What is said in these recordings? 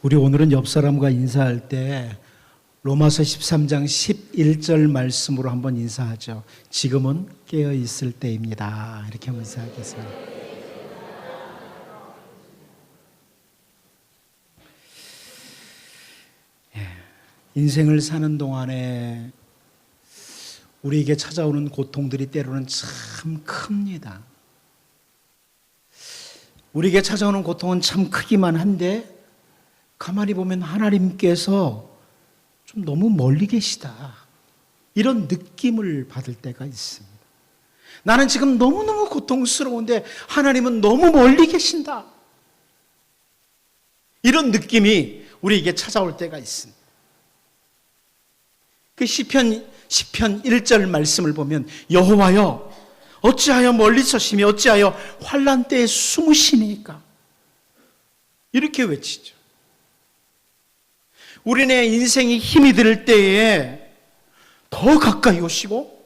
우리 오늘은 옆 사람과 인사할 때 로마서 13장 11절 말씀으로 한번 인사하죠. 지금은 깨어 있을 때입니다. 이렇게 한번 인사하겠습니다. 인생을 사는 동안에 우리에게 찾아오는 고통들이 때로는 참 큽니다. 우리에게 찾아오는 고통은 참 크기만 한데 가만히 보면 하나님께서 좀 너무 멀리 계시다, 이런 느낌을 받을 때가 있습니다. 나는 지금 너무너무 고통스러운데 하나님은 너무 멀리 계신다, 이런 느낌이 우리에게 찾아올 때가 있습니다. 그 시편 1절 말씀을 보면 여호와여 어찌하여 멀리 서시며 어찌하여 환난 때에 숨으시니까, 이렇게 외치죠. 우리네 인생이 힘이 들 때에 더 가까이 오시고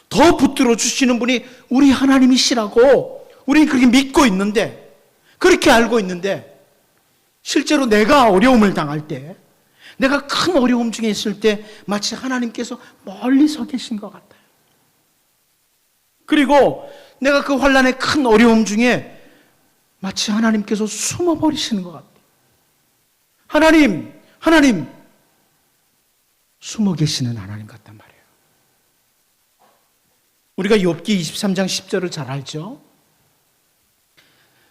더 붙들어 주시는 분이 우리 하나님이시라고 우리는 그렇게 믿고 있는데, 그렇게 알고 있는데, 실제로 내가 어려움을 당할 때, 내가 큰 어려움 중에 있을 때 마치 하나님께서 멀리 서 계신 것 같아요. 그리고 내가 그 환난의 큰 어려움 중에 마치 하나님께서 숨어버리시는 것 같아요. 하나님 숨어 계시는 하나님 같단 말이에요. 우리가 욥기 23장 10절을 잘 알죠?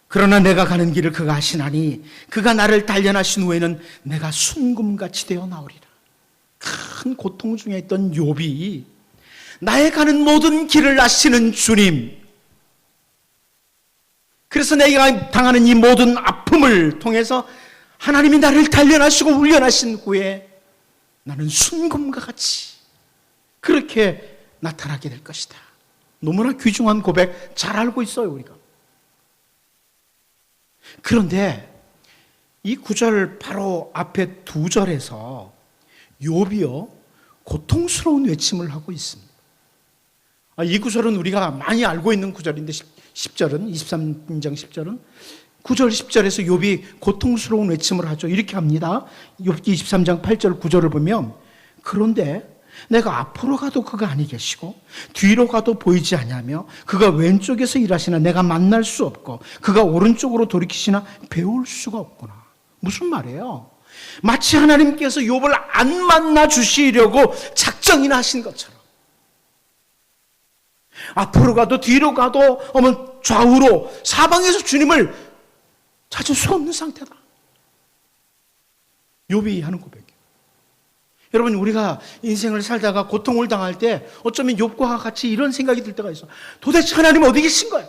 그러나 내가 가는 길을 그가 아시나니 그가 나를 단련하신 후에는 내가 순금같이 되어 나오리라. 큰 고통 중에 있던 욥이 나의 가는 모든 길을 아시는 주님, 그래서 내가 당하는 이 모든 아픔을 통해서 하나님이 나를 단련하시고 훈련하신 후에 나는 순금과 같이 그렇게 나타나게 될 것이다. 너무나 귀중한 고백, 잘 알고 있어요 우리가. 그런데 이 구절 바로 앞에 두 절에서 욥이요 고통스러운 외침을 하고 있습니다. 이 구절은 우리가 많이 알고 있는 구절인데 10절은 23장 10절은 9절 10절에서 욥이 고통스러운 외침을 하죠. 이렇게 합니다. 욥기 23장 8절 9절을 보면 그런데 내가 앞으로 가도 그가 아니 계시고 뒤로 가도 보이지 아니하며 그가 왼쪽에서 일하시나 내가 만날 수 없고 그가 오른쪽으로 돌이키시나 배울 수가 없구나. 무슨 말이에요? 마치 하나님께서 욥을 안 만나 주시려고 작정이나 하신 것처럼 앞으로 가도 뒤로 가도 좌우로 사방에서 주님을 찾을 수 없는 상태다. 욥이 하는 고백이에요. 여러분, 우리가 인생을 살다가 고통을 당할 때 어쩌면 욥과 같이 이런 생각이 들 때가 있어. 도대체 하나님 어디 계신 거야?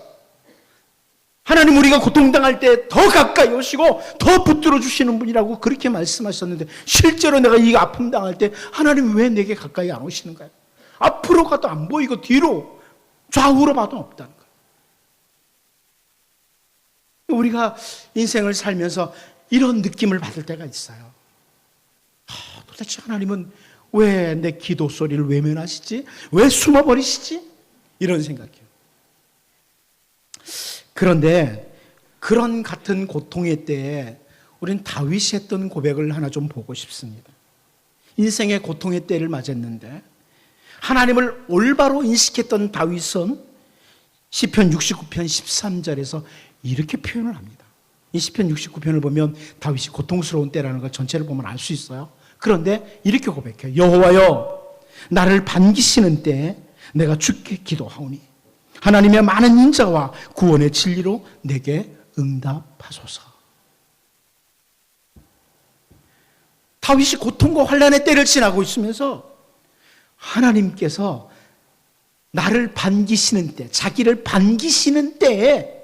하나님 우리가 고통당할 때 더 가까이 오시고 더 붙들어 주시는 분이라고 그렇게 말씀하셨는데 실제로 내가 이 아픔 당할 때 하나님 왜 내게 가까이 안 오시는 거야? 앞으로 가도 안 보이고 뒤로 좌우로 봐도 없다는 거야. 우리가 인생을 살면서 이런 느낌을 받을 때가 있어요. 도대체 하나님은 왜 내 기도 소리를 외면하시지? 왜 숨어버리시지? 이런 생각이에요. 그런데 그런 같은 고통의 때에 우리는 다윗이 했던 고백을 하나 좀 보고 싶습니다. 인생의 고통의 때를 맞았는데 하나님을 올바로 인식했던 다윗은 시편 69편 13절에서 이렇게 표현을 합니다. 이 시편 69편을 보면 다윗이 고통스러운 때라는 걸 전체를 보면 알 수 있어요. 그런데 이렇게 고백해요. 여호와여 나를 반기시는 때에 내가 주께 기도하오니 하나님의 많은 인자와 구원의 진리로 내게 응답하소서. 다윗이 고통과 환난의 때를 지나고 있으면서 하나님께서 나를 반기시는 때, 자기를 반기시는 때에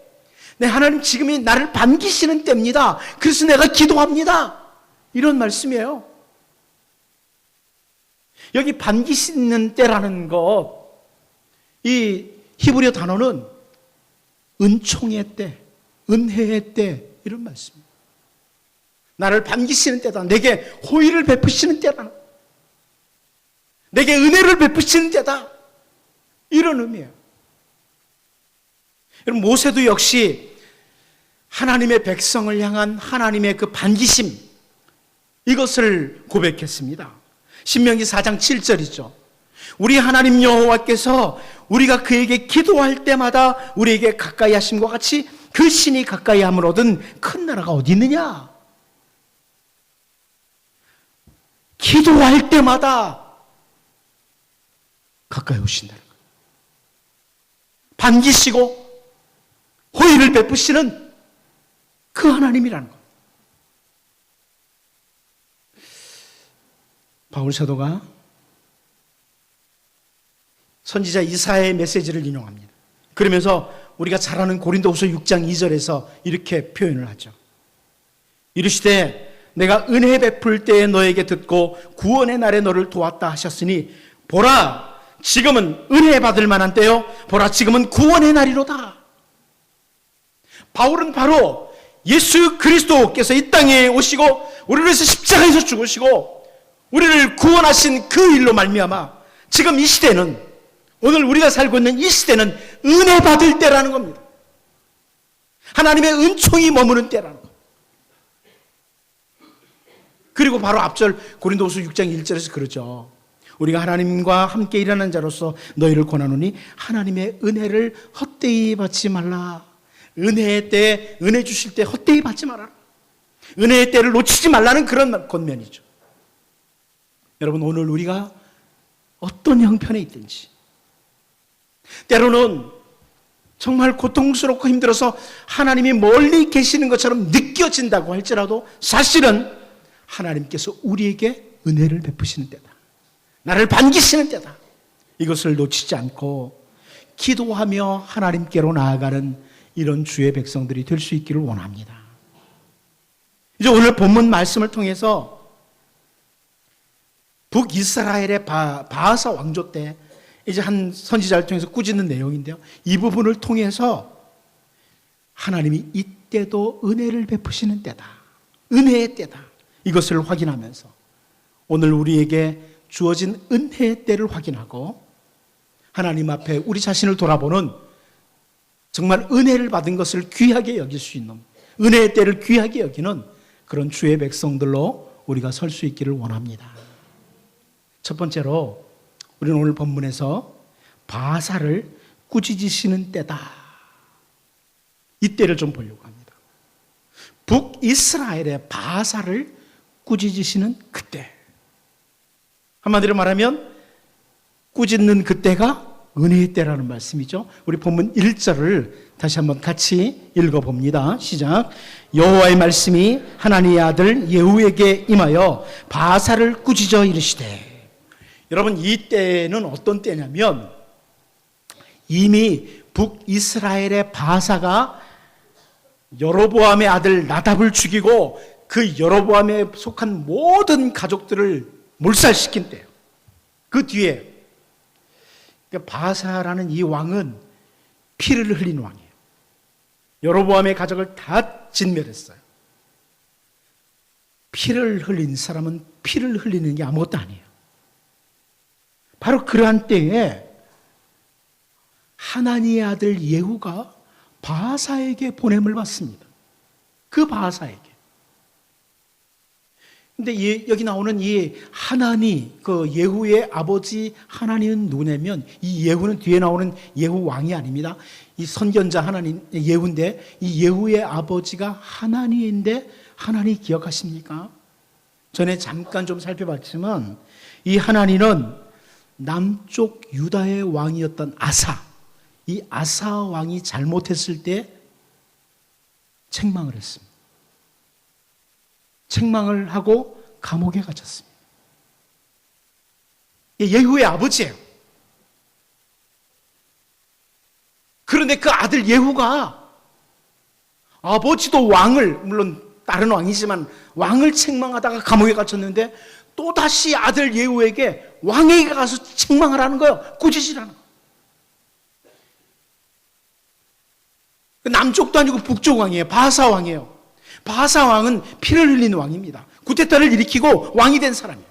하나님 지금이 나를 반기시는 때입니다. 그래서 내가 기도합니다. 이런 말씀이에요. 여기 반기시는 때라는 것, 이 히브리어 단어는 은총의 때, 은혜의 때 이런 말씀입니다. 나를 반기시는 때다. 내게 호의를 베푸시는 때다. 내게 은혜를 베푸시는 때다. 이런 의미예요. 여러분, 모세도 역시 하나님의 백성을 향한 하나님의 그 반기심, 이것을 고백했습니다. 신명기 4장 7절이죠. 우리 하나님 여호와께서 우리가 그에게 기도할 때마다 우리에게 가까이 하심과 같이 그 신이 가까이 함을 얻은 큰 나라가 어디 있느냐? 기도할 때마다 가까이 오신다는 거예요. 반기시고 호의를 베푸시는 그 하나님이라는 거예요. 바울 사도가 선지자 이사야의 메시지를 인용합니다. 그러면서 우리가 잘 아는 고린도후서 6장 2절에서 이렇게 표현을 하죠. 이르시되 내가 은혜 베풀 때에 너에게 듣고 구원의 날에 너를 도왔다 하셨으니 보라 지금은 은혜 받을 만한 때요 보라 지금은 구원의 날이로다. 바울은 바로 예수 그리스도께서 이 땅에 오시고 우리를 위해서 십자가에서 죽으시고 우리를 구원하신 그 일로 말미암아 지금 이 시대는, 오늘 우리가 살고 있는 이 시대는 은혜 받을 때라는 겁니다. 하나님의 은총이 머무는 때라는 겁니다. 그리고 바로 앞절 고린도후서 6장 1절에서 그러죠. 우리가 하나님과 함께 일하는 자로서 너희를 권하노니 하나님의 은혜를 헛되이 받지 말라. 은혜의 때, 은혜 주실 때 헛되이 받지 말아라. 은혜의 때를 놓치지 말라는 그런 권면이죠. 여러분, 오늘 우리가 어떤 형편에 있든지, 때로는 정말 고통스럽고 힘들어서 하나님이 멀리 계시는 것처럼 느껴진다고 할지라도 사실은 하나님께서 우리에게 은혜를 베푸시는 때다. 나를 반기시는 때다. 이것을 놓치지 않고 기도하며 하나님께로 나아가는 이런 주의 백성들이 될 수 있기를 원합니다. 이제 오늘 본문 말씀을 통해서 북이스라엘의 바하사 왕조 때 이제 한 선지자를 통해서 꾸짖는 내용인데요. 이 부분을 통해서 하나님이 이때도 은혜를 베푸시는 때다. 은혜의 때다. 이것을 확인하면서 오늘 우리에게 주어진 은혜의 때를 확인하고 하나님 앞에 우리 자신을 돌아보는 정말 은혜를 받은 것을 귀하게 여길 수 있는, 은혜의 때를 귀하게 여기는 그런 주의 백성들로 우리가 설 수 있기를 원합니다. 첫 번째로 우리는 오늘 본문에서 바사를 꾸짖으시는 때다. 이 때를 좀 보려고 합니다. 북이스라엘의 바사를 꾸짖으시는 그때. 한마디로 말하면 꾸짖는 그때가 은혜의 때라는 말씀이죠. 우리 본문 1절을 다시 한번 같이 읽어봅니다. 시작. 여호와의 말씀이 하나님의 아들 예후에게 임하여 바사를 꾸짖어 이르시되. 여러분, 이 때는 어떤 때냐면 이미 북이스라엘의 바사가 여로보암의 아들 나답을 죽이고 그 여로보암에 속한 모든 가족들을 몰살시킨 때예요. 그 뒤에 바사라는 이 왕은 피를 흘린 왕이에요. 여로보암의 가족을 다 진멸했어요. 피를 흘린 사람은 피를 흘리는 게 아무것도 아니에요. 바로 그러한 때에 하나니의 아들 예후가 바사에게 보냄을 받습니다. 그 바사에게. 근데 여기 나오는 이 하나니, 그 예후의 아버지 하나니는 누구냐면 이 예후는 뒤에 나오는 예후 왕이 아닙니다. 이 선견자 하나니 예후인데 이 예후의 아버지가 하나니인데 하나니 기억하십니까? 전에 잠깐 좀 살펴봤지만 이 하나니는 남쪽 유다의 왕이었던 아사, 이 아사 왕이 잘못했을 때 책망을 했습니다. 책망을 하고 감옥에 갇혔습니다. 예후의 아버지예요. 그런데 그 아들 예후가 아버지도 왕을, 물론 다른 왕이지만 왕을 책망하다가 감옥에 갇혔는데 또다시 아들 예후에게 왕에게 가서 책망을 하는 거예요. 꾸짖으라는 거예요. 남쪽도 아니고 북쪽 왕이에요. 바하사 왕이에요. 바하사 왕은 피를 흘리는 왕입니다. 구테타를 일으키고 왕이 된 사람이에요.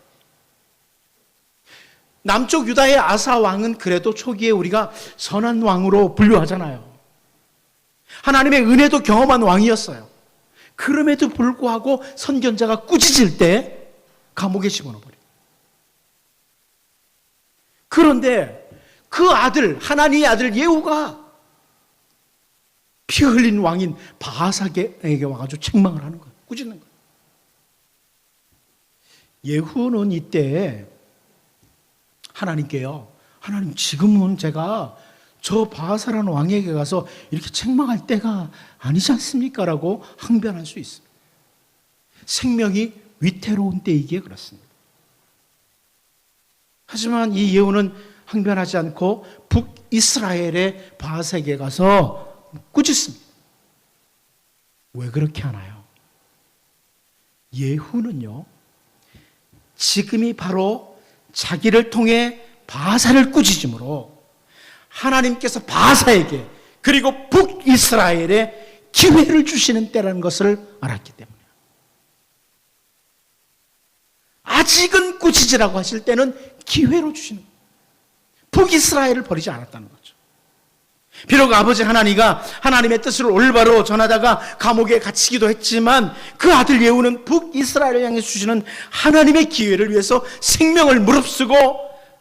남쪽 유다의 아사 왕은 그래도 초기에 우리가 선한 왕으로 분류하잖아요. 하나님의 은혜도 경험한 왕이었어요. 그럼에도 불구하고 선견자가 꾸짖을 때 감옥에 집어넣어버려요. 그런데 그 아들, 하나님의 아들 예후가 피 흘린 왕인 바하사에게 와가지고 책망을 하는 거예요. 꾸짖는 거예요. 예후는 이때 하나님께요, 하나님, 지금은 제가 저 바하사라는 왕에게 가서 이렇게 책망할 때가 아니지 않습니까? 라고 항변할 수 있습니다. 생명이 위태로운 때이기에 그렇습니다. 하지만 이 예후는 항변하지 않고 북이스라엘의 바하사에게 가서 꾸짖습니다. 왜 그렇게 하나요? 예후는요, 지금이 바로 자기를 통해 바하사를 꾸짖음으로 하나님께서 바하사에게 그리고 북이스라엘에 기회를 주시는 때라는 것을 알았기 때문에, 아직은 꾸짖으라고 하실 때는 기회로 주시는 거예요. 북이스라엘을 버리지 않았다는 거죠. 비록 아버지 하나니가 하나님의 뜻을 올바로 전하다가 감옥에 갇히기도 했지만 그 아들 예후는 북이스라엘을 향해 주시는 하나님의 기회를 위해서 생명을 무릅쓰고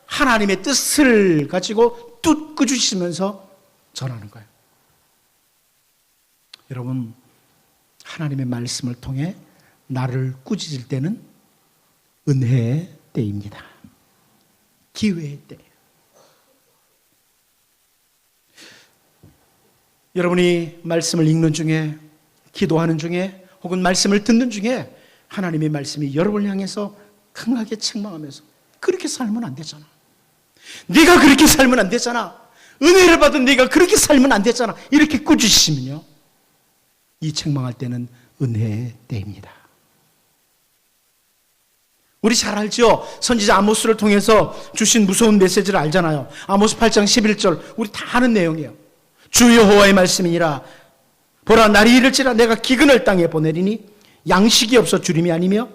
하나님의 뜻을 가지고 뚝 주시면서 전하는 거예요. 여러분, 하나님의 말씀을 통해 나를 꾸짖을 때는 은혜의 때입니다. 기회의 때. 여러분이 말씀을 읽는 중에, 기도하는 중에, 혹은 말씀을 듣는 중에 하나님의 말씀이 여러분을 향해서 강하게 책망하면서 그렇게 살면 안 되잖아, 네가 그렇게 살면 안 되잖아, 은혜를 받은 네가 그렇게 살면 안 되잖아, 이렇게 꾸짖으시면요, 이 책망할 때는 은혜의 때입니다. 우리 잘 알죠? 선지자 아모스를 통해서 주신 무서운 메시지를 알잖아요. 아모스 8장 11절, 우리 다 아는 내용이에요. 주 여호와의 말씀이니라. 보라, 날이 이를지라 내가 기근을 땅에 보내리니 양식이 없어 주림이 아니며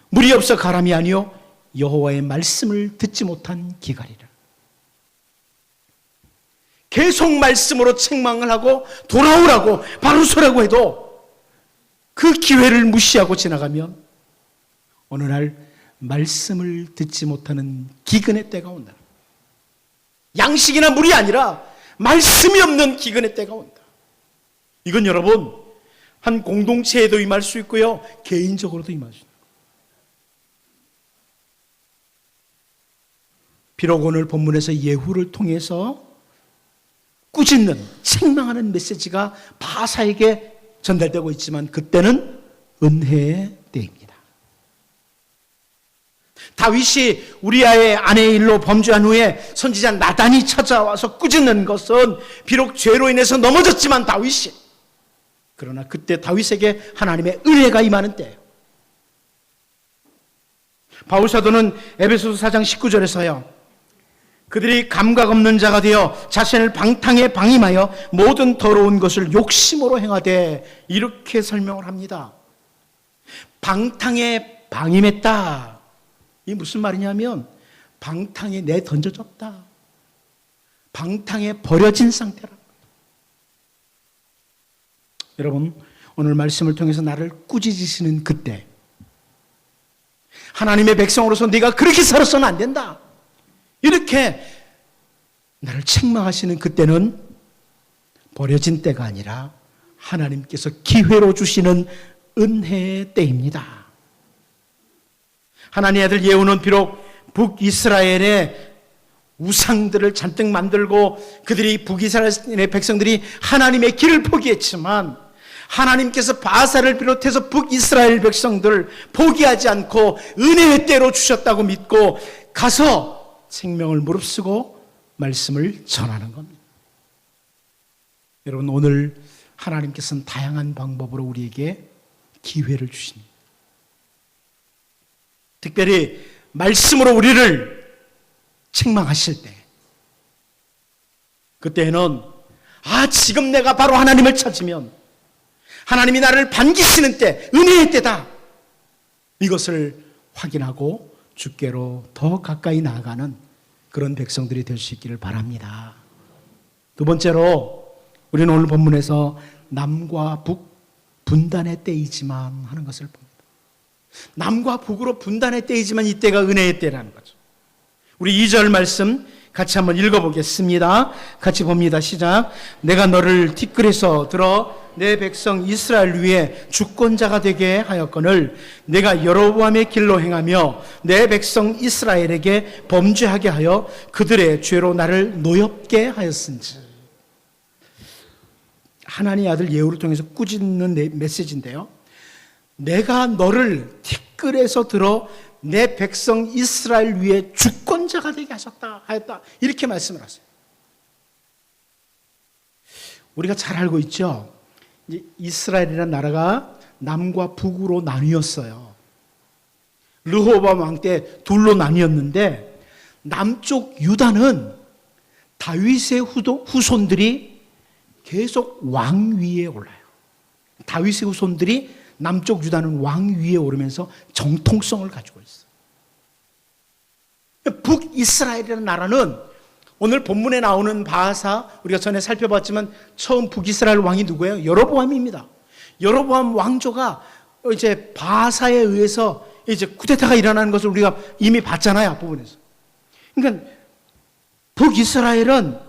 물이 없어 가람이 아니요 여호와의 말씀을 듣지 못한 기갈이라. 계속 말씀으로 책망을 하고 돌아오라고 바로 서라고 해도 그 기회를 무시하고 지나가면 어느 날 말씀을 듣지 못하는 기근의 때가 온다. 양식이나 물이 아니라 말씀이 없는 기근의 때가 온다. 이건 여러분, 한 공동체에도 임할 수 있고요, 개인적으로도 임할 수 있다. 비록 오늘 본문에서 예후를 통해서 꾸짖는, 책망하는 메시지가 바하사에게 전달되고 있지만 그때는 은혜의 때입니다. 다윗이 우리아의 아내의 일로 범죄한 후에 선지자 나단이 찾아와서 꾸짖는 것은 비록 죄로 인해서 넘어졌지만 다윗이, 그러나 그때 다윗에게 하나님의 은혜가 임하는 때예요. 바울사도는 에베소서 4장 19절에서요, 그들이 감각 없는 자가 되어 자신을 방탕에 방임하여 모든 더러운 것을 욕심으로 행하되, 이렇게 설명을 합니다. 방탕에 방임했다. 이 무슨 말이냐면 방탕에 내던져졌다, 방탕에 버려진 상태라. 여러분, 오늘 말씀을 통해서 나를 꾸짖으시는 그때, 하나님의 백성으로서 네가 그렇게 살아서는 안 된다, 이렇게 나를 책망하시는 그때는 버려진 때가 아니라 하나님께서 기회로 주시는 은혜의 때입니다. 하나님의 아들 예후는 비록 북이스라엘의 우상들을 잔뜩 만들고 그들이 북이스라엘의 백성들이 하나님의 길을 포기했지만 하나님께서 바하사를 비롯해서 북이스라엘 백성들을 포기하지 않고 은혜의 때로 주셨다고 믿고 가서 생명을 무릅쓰고 말씀을 전하는 겁니다. 여러분, 오늘 하나님께서는 다양한 방법으로 우리에게 기회를 주십니다. 특별히 말씀으로 우리를 책망하실 때, 그때는 지금 내가 바로 하나님을 찾으면 하나님이 나를 반기시는 때, 은혜의 때다, 이것을 확인하고 주께로 더 가까이 나아가는 그런 백성들이 될 수 있기를 바랍니다. 두 번째로, 우리는 오늘 본문에서 남과 북 분단의 때이지만 하는 것을 봅니다. 남과 북으로 분단의 때이지만 이때가 은혜의 때라는 거죠. 우리 2절 말씀 같이 한번 읽어보겠습니다. 같이 봅니다. 시작. 내가 너를 티끌에서 들어 내 백성 이스라엘 위에 주권자가 되게 하였거늘 내가 여로보암의 길로 행하며 내 백성 이스라엘에게 범죄하게 하여 그들의 죄로 나를 노엽게 하였은지. 하나님의 아들 예후를 통해서 꾸짖는 메시지인데요. 내가 너를 티끌에서 들어 내 백성 이스라엘 위에 주권자가 되게 하였다. 이렇게 말씀을 하세요. 우리가 잘 알고 있죠. 이제 이스라엘이라는 나라가 남과 북으로 나뉘었어요. 르호보암 왕 때 둘로 나뉘었는데 남쪽 유다는 다윗의 후손들이 계속 왕위에 올라요. 다윗의 후손들이 남쪽 유다는 왕위에 오르면서 정통성을 가지고 있어요. 북이스라엘이라는 나라는 오늘 본문에 나오는 바하사, 우리가 전에 살펴봤지만 처음 북이스라엘 왕이 누구예요? 여로보암입니다. 여로보암 왕조가 이제 바하사에 의해서 이제 쿠데타가 일어나는 것을 우리가 이미 봤잖아요, 앞부분에서. 그러니까 북이스라엘은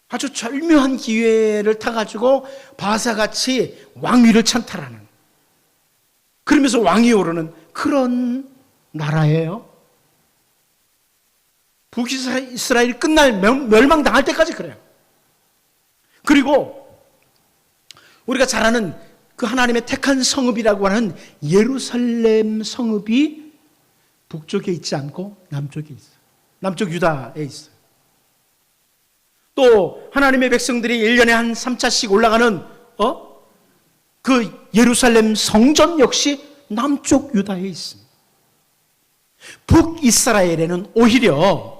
아주 절묘한 기회를 타가지고 바하사같이 왕위를 찬탈하는, 그러면서 왕위에 오르는 그런 나라예요. 북이스라엘이 끝날 멸망당할 때까지 그래요. 그리고 우리가 잘 아는 그 하나님의 택한 성읍이라고 하는 예루살렘 성읍이 북쪽에 있지 않고 남쪽에 있어요. 남쪽 유다에 있어요. 또 하나님의 백성들이 1년에 한 3차씩 올라가는 그 예루살렘 성전 역시 남쪽 유다에 있습니다. 북이스라엘에는 오히려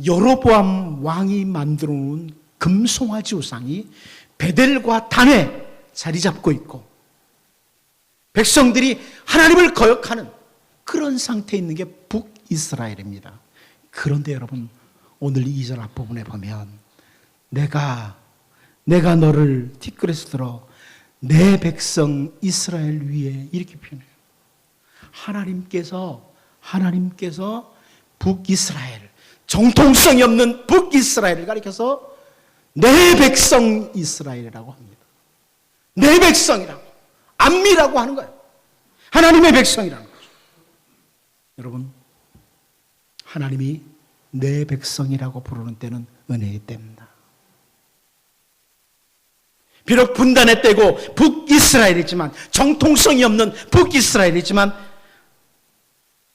여로보암 왕이 만들어 놓은 금송아지 우상이 베델과 단에 자리 잡고 있고 백성들이 하나님을 거역하는 그런 상태에 있는 게 북이스라엘입니다. 그런데 여러분, 오늘 2절 앞부분에 보면 내가 너를 티끌에서 들어 내 백성 이스라엘 위에 이렇게 표현해요. 하나님께서 북이스라엘, 정통성이 없는 북이스라엘을 가리켜서 내 백성 이스라엘이라고 합니다. 내 백성이라고, 암미라고 하는 거예요. 하나님의 백성이라는 거죠. 여러분, 하나님이 내 백성이라고 부르는 때는 은혜의 때입니다. 비록 분단의 때고 북이스라엘이지만, 정통성이 없는 북이스라엘이지만,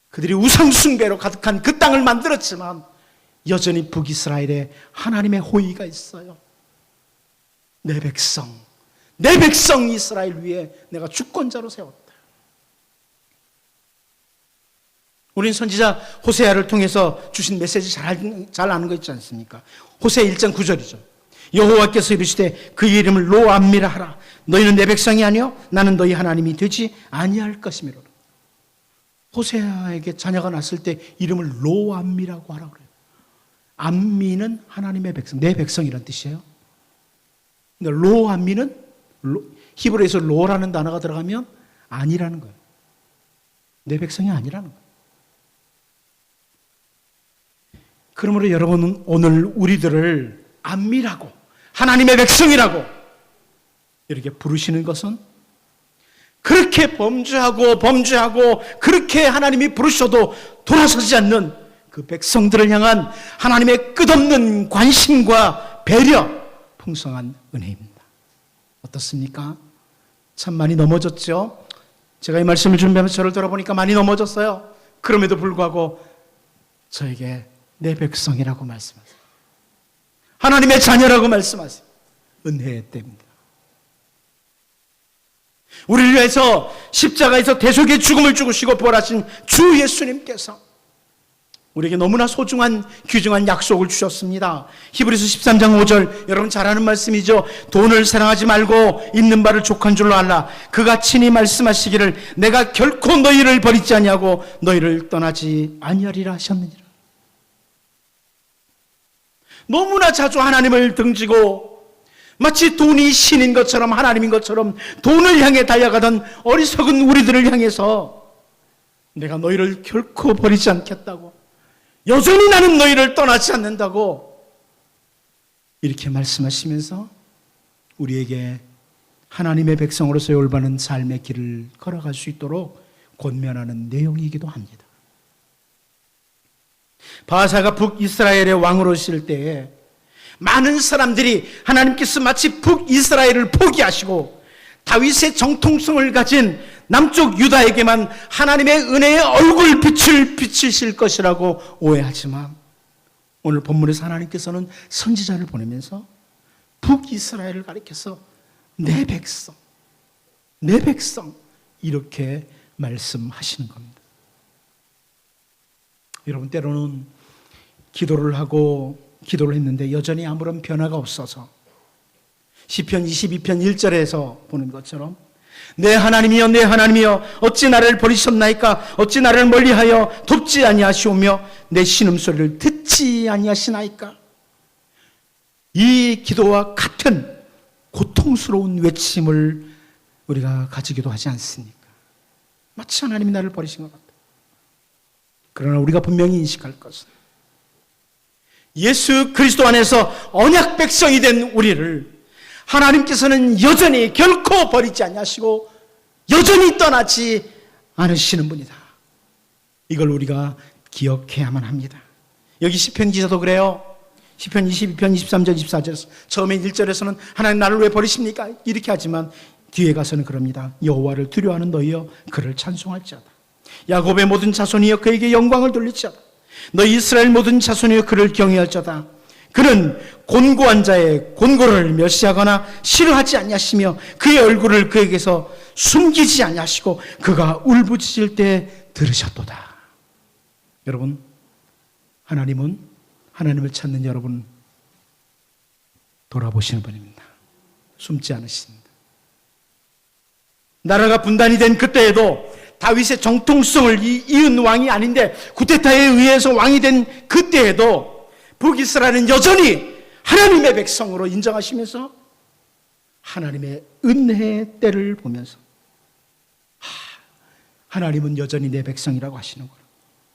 그들이 우상숭배로 가득한 그 땅을 만들었지만 여전히 북이스라엘에 하나님의 호의가 있어요. 내 백성 이스라엘 위에 내가 주권자로 세웠다. 우린 선지자 호세아를 통해서 주신 메시지 잘 아는 거 있지 않습니까? 호세아 1장 9절이죠. 여호와께서 이르시되 그의 이름을 로암미라 하라. 너희는 내 백성이 아니요 나는 너희 하나님이 되지 아니할 것이미로라. 호세아에게 자녀가 났을 때 이름을 로암미라고 하라고 그래요. 암미는 하나님의 백성, 내 백성이란 뜻이에요. 근데 로암미는 히브리에서 로라는 단어가 들어가면 아니라는 거예요. 내 백성이 아니라는 거예요. 그러므로 여러분은 오늘 우리들을 암미라고, 하나님의 백성이라고 이렇게 부르시는 것은 그렇게 범죄하고 그렇게 하나님이 부르셔도 돌아서지 않는 그 백성들을 향한 하나님의 끝없는 관심과 배려, 풍성한 은혜입니다. 어떻습니까? 참 많이 넘어졌죠? 제가 이 말씀을 준비하면서 저를 돌아보니까 많이 넘어졌어요. 그럼에도 불구하고 저에게 내 백성이라고 말씀하세요. 하나님의 자녀라고 말씀하세요. 은혜의 때입니다. 우리를 위해서 십자가에서 대속의 죽음을 죽으시고 부활하신 주 예수님께서 우리에게 너무나 소중한 귀중한 약속을 주셨습니다. 히브리서 13장 5절, 여러분 잘 아는 말씀이죠. 돈을 사랑하지 말고 있는 바를 족한 줄로 알라. 그가 친히 말씀하시기를 내가 결코 너희를 버리지 아니하고 너희를 떠나지 아니하리라 하셨느니라. 너무나 자주 하나님을 등지고 마치 돈이 신인 것처럼 하나님인 것처럼 돈을 향해 달려가던 어리석은 우리들을 향해서 내가 너희를 결코 버리지 않겠다고, 여전히 나는 너희를 떠나지 않는다고 이렇게 말씀하시면서 우리에게 하나님의 백성으로서의 올바른 삶의 길을 걸어갈 수 있도록 권면하는 내용이기도 합니다. 바하사가 북이스라엘의 왕으로 있을 때에 많은 사람들이 하나님께서 마치 북이스라엘을 포기하시고 다윗의 정통성을 가진 남쪽 유다에게만 하나님의 은혜의 얼굴빛을 비치실 것이라고 오해하지만, 오늘 본문에서 하나님께서는 선지자를 보내면서 북이스라엘을 가리켜서 내 백성, 내 백성 이렇게 말씀하시는 겁니다. 여러분, 때로는 기도를 했는데 여전히 아무런 변화가 없어서 시편 22편 1절에서 보는 것처럼 내 하나님이여 내 하나님이여 어찌 나를 버리셨나이까, 어찌 나를 멀리하여 돕지 아니하시오며 내 신음소리를 듣지 아니하시나이까. 이 기도와 같은 고통스러운 외침을 우리가 가지기도 하지 않습니까? 마치 하나님이 나를 버리신 것 같다. 그러나 우리가 분명히 인식할 것은 예수 그리스도 안에서 언약 백성이 된 우리를 하나님께서는 여전히 결코 버리지 아니하시고 여전히 떠나지 않으시는 분이다. 이걸 우리가 기억해야만 합니다. 여기 시편 기자도 그래요. 시편 22편 23절 24절에서 처음에 1절에서는 하나님 나를 왜 버리십니까? 이렇게 하지만 뒤에 가서는 그럽니다. 여호와를 두려워하는 너희여 그를 찬송할지어다. 야곱의 모든 자손이여 그에게 영광을 돌릴지어다. 너희 이스라엘 모든 자손이여 그를 경외할지어다. 그는 곤고한 자의 곤고를 멸시하거나 싫어하지 아니하시며 그의 얼굴을 그에게서 숨기지 아니하시고 그가 울부짖을 때 들으셨도다. 여러분, 하나님은 하나님을 찾는 여러분 돌아보시는 분입니다. 숨지 않으십니다. 나라가 분단이 된 그때에도 다윗의 정통성을 이은 왕이 아닌데 구테타에 의해서 왕이 된 그때에도 북이스라엘은 여전히 하나님의 백성으로 인정하시면서 하나님의 은혜의 때를 보면서 하나님은 여전히 내 백성이라고 하시는 거예요.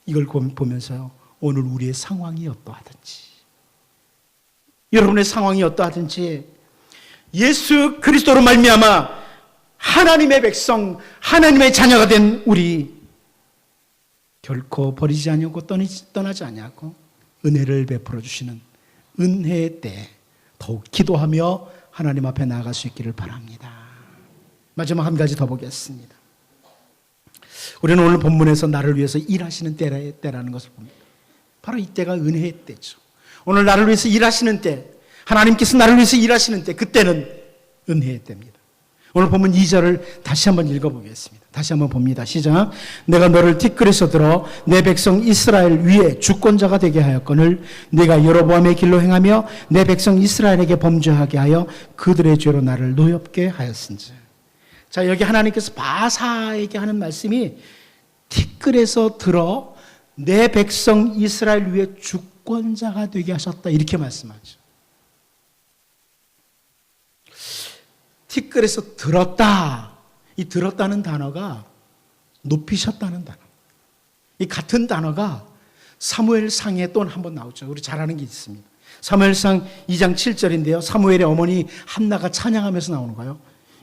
이걸 보면서요, 오늘 우리의 상황이 어떠하든지, 여러분의 상황이 어떠하든지 예수 그리스도로 말미암아 하나님의 백성, 하나님의 자녀가 된 우리 결코 버리지 아니하고 떠나지 아니하고 은혜를 베풀어 주시는 은혜의 때 더욱 기도하며 하나님 앞에 나아갈 수 있기를 바랍니다. 마지막 한 가지 더 보겠습니다. 우리는 오늘 본문에서 나를 위해서 일하시는 때라는 것을 봅니다. 바로 이때가 은혜의 때죠. 오늘 나를 위해서 일하시는 때, 하나님께서 나를 위해서 일하시는 때, 그때는 은혜의 때입니다. 오늘 본문 2절을 다시 한번 읽어보겠습니다. 다시 한번 봅니다. 시작. 내가 너를 티끌에서 들어 내 백성 이스라엘 위에 주권자가 되게 하였거늘 네가 여로보암의 길로 행하며 내 백성 이스라엘에게 범죄하게 하여 그들의 죄로 나를 노엽게 하였은지. 자, 여기 하나님께서 바사에게 하는 말씀이 티끌에서 들어 내 백성 이스라엘 위에 주권자가 되게 하셨다, 이렇게 말씀하죠. 티끌에서 들었다. 이 들었다는 단어가 높이셨다는 단어. 이 같은 단어가 사무엘상에 또 한 번 나오죠. 우리 잘 아는 게 있습니다. 사무엘상 2장 7절인데요. 사무엘의 어머니 한나가 찬양하면서 나오는 거예요.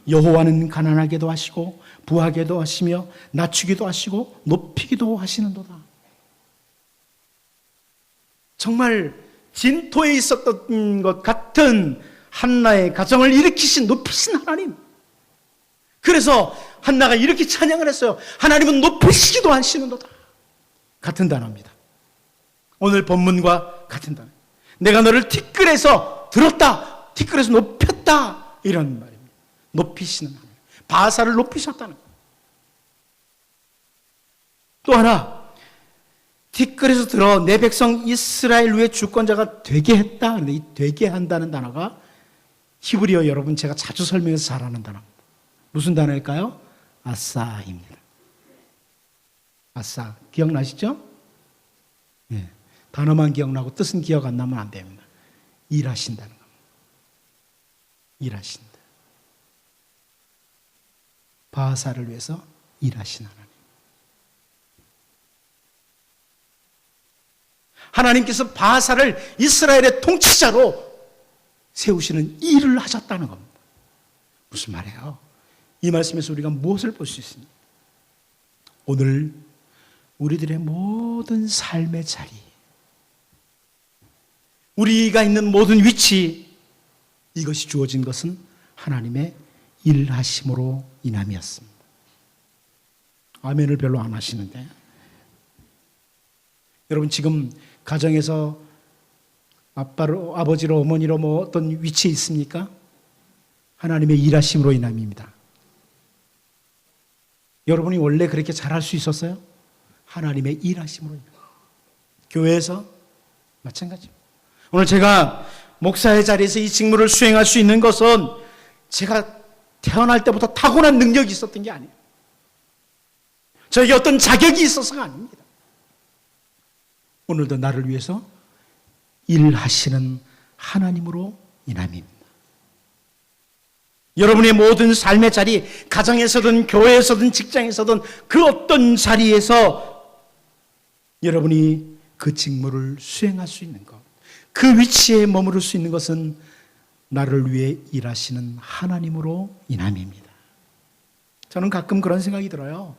여호와는 가난하게도 하시고 부하게도 하시며 낮추기도 하시고 높이기도 하시는도다. 정말 진토에 있었던 것 같은 한나의 가정을 일으키신, 높이신 하나님. 그래서 한나가 이렇게 찬양을 했어요. 하나님은 높이시기도 하시는도다. 같은 단어입니다. 오늘 본문과 같은 단어. 내가 너를 티끌에서 들었다, 티끌에서 높였다, 이런 말입니다. 높이시는 하나님. 바사를 높이셨다는 거예요. 또 하나, 티끌에서 들어 내 백성 이스라엘 위에 주권자가 되게 했다. 그런데 이 되게 한다는 단어가 히브리어, 여러분 제가 자주 설명해서 잘 아는 단어입니다. 무슨 단어일까요? 아사입니다. 아사, 기억나시죠? 네. 단어만 기억나고 뜻은 기억 안 나면 안 됩니다. 일하신다는 겁니다. 일하신다. 바하사를 위해서 일하신 하나님. 하나님께서 바하사를 이스라엘의 통치자로 세우시는 일을 하셨다는 겁니다. 무슨 말이에요? 이 말씀에서 우리가 무엇을 볼 수 있습니까? 오늘 우리들의 모든 삶의 자리, 우리가 있는 모든 위치, 이것이 주어진 것은 하나님의 일하심으로 인함이었습니다. 아멘을 별로 안 하시는데, 여러분 지금 가정에서 아빠로, 아버지로, 어머니로 뭐 어떤 위치에 있습니까? 하나님의 일하심으로 인함입니다. 여러분이 원래 그렇게 잘할 수 있었어요? 하나님의 일하심으로 인합니다. 교회에서 마찬가지입니다. 오늘 제가 목사의 자리에서 이 직무를 수행할 수 있는 것은 제가 태어날 때부터 타고난 능력이 있었던 게 아니에요. 저에게 어떤 자격이 있어서가 아닙니다. 오늘도 나를 위해서 일하시는 하나님으로 인함입니다. 여러분의 모든 삶의 자리, 가정에서든 교회에서든 직장에서든 그 어떤 자리에서 여러분이 그 직무를 수행할 수 있는 것, 그 위치에 머무를 수 있는 것은 나를 위해 일하시는 하나님으로 인함입니다. 저는 가끔 그런 생각이 들어요.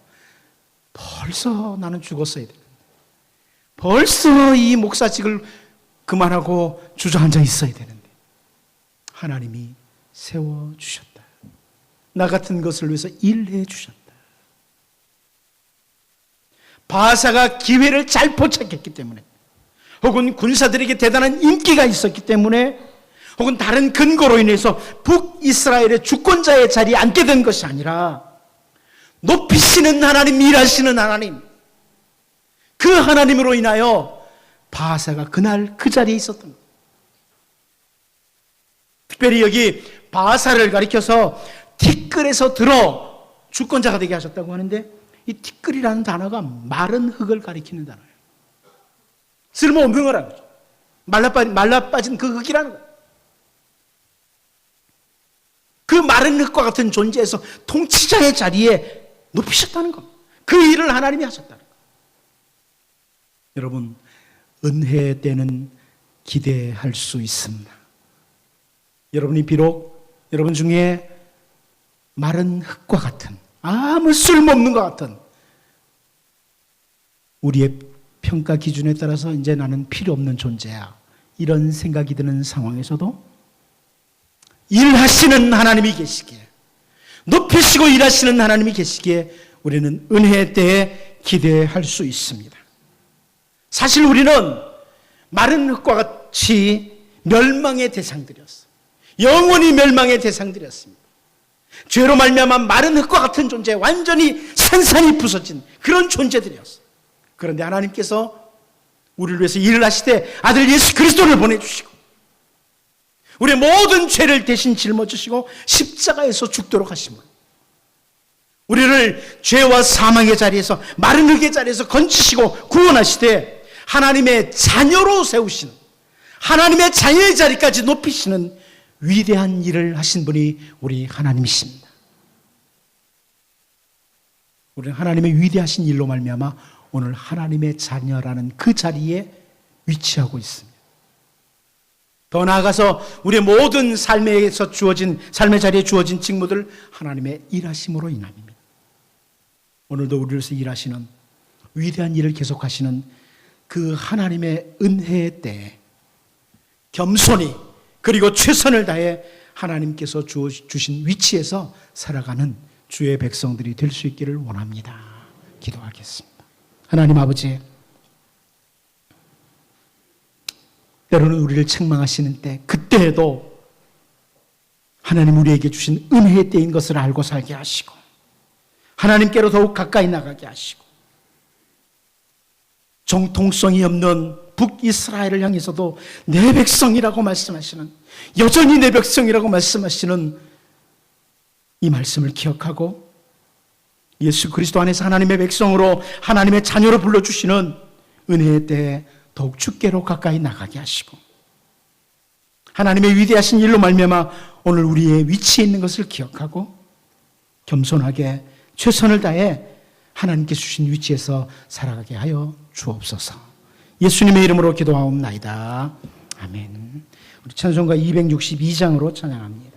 벌써 나는 죽었어야 되는데, 벌써 이 목사직을 그만하고 주저앉아 있어야 되는데 하나님이 세워주셨다. 나 같은 것을 위해서 일해 주셨다. 바하사가 기회를 잘 포착했기 때문에, 혹은 군사들에게 대단한 인기가 있었기 때문에, 혹은 다른 근거로 인해서 북이스라엘의 주권자의 자리에 앉게 된 것이 아니라 높이시는 하나님, 일하시는 하나님, 그 하나님으로 인하여 바하사가 그날 그 자리에 있었던 거예요. 특별히 여기 바하사를 가리켜서 티끌에서 들어 주권자가 되게 하셨다고 하는데, 이 티끌이라는 단어가 마른 흙을 가리키는 단어예요. 쓸모없는 거라는 거죠. 말라빠진 그 흙이라는 거예요. 그 마른 흙과 같은 존재에서 통치자의 자리에 높이셨다는 겁니다. 그 일을 하나님이 하셨다는 거예요. 여러분, 은혜의 때는 기대할 수 있습니다. 여러분이 비록 여러분 중에 마른 흙과 같은, 아무 쓸모없는 것 같은, 우리의 평가 기준에 따라서 이제 나는 필요 없는 존재야, 이런 생각이 드는 상황에서도 일하시는 하나님이 계시기에, 높이시고 일하시는 하나님이 계시기에 우리는 은혜의 때에 기대할 수 있습니다. 사실 우리는 마른 흙과 같이 멸망의 대상들이었어요. 영원히 멸망의 대상들이었습니다. 죄로 말미암아 마른 흙과 같은 존재, 완전히 산산이 부서진 그런 존재들이었어요. 그런데 하나님께서 우리를 위해서 일을 하시되 아들 예수 그리스도를 보내주시고 우리의 모든 죄를 대신 짊어지시고 십자가에서 죽도록 하신 분, 우리를 죄와 사망의 자리에서, 마른 흙의 자리에서 건지시고 구원하시되 하나님의 자녀로 세우시는, 하나님의 자녀의 자리까지 높이시는 위대한 일을 하신 분이 우리 하나님이십니다. 우리는 하나님의 위대하신 일로 말미암아 오늘 하나님의 자녀라는 그 자리에 위치하고 있습니다. 더 나아가서 우리의 모든 삶에서 주어진, 삶의 자리에 주어진 직무들 하나님의 일하심으로 인함입니다. 오늘도 우리를 위해서 일하시는, 위대한 일을 계속하시는 그 하나님의 은혜의 때에 겸손히 그리고 최선을 다해 하나님께서 주신 위치에서 살아가는 주의 백성들이 될 수 있기를 원합니다. 기도하겠습니다. 하나님 아버지, 때로는 우리를 책망하시는 때, 그때에도 하나님 우리에게 주신 은혜의 때인 것을 알고 살게 하시고 하나님께로 더욱 가까이 나가게 하시고, 정통성이 없는 북이스라엘을 향해서도 내 백성이라고 말씀하시는, 여전히 내 백성이라고 말씀하시는 이 말씀을 기억하고 예수 그리스도 안에서 하나님의 백성으로, 하나님의 자녀로 불러주시는 은혜의 때에 더욱 주께로 가까이 나가게 하시고, 하나님의 위대하신 일로 말미암아 오늘 우리의 위치에 있는 것을 기억하고 겸손하게 최선을 다해 하나님께 주신 위치에서 살아가게 하여 주옵소서. 예수님의 이름으로 기도하옵나이다. 아멘. 우리 찬송가 262장으로 찬양합니다.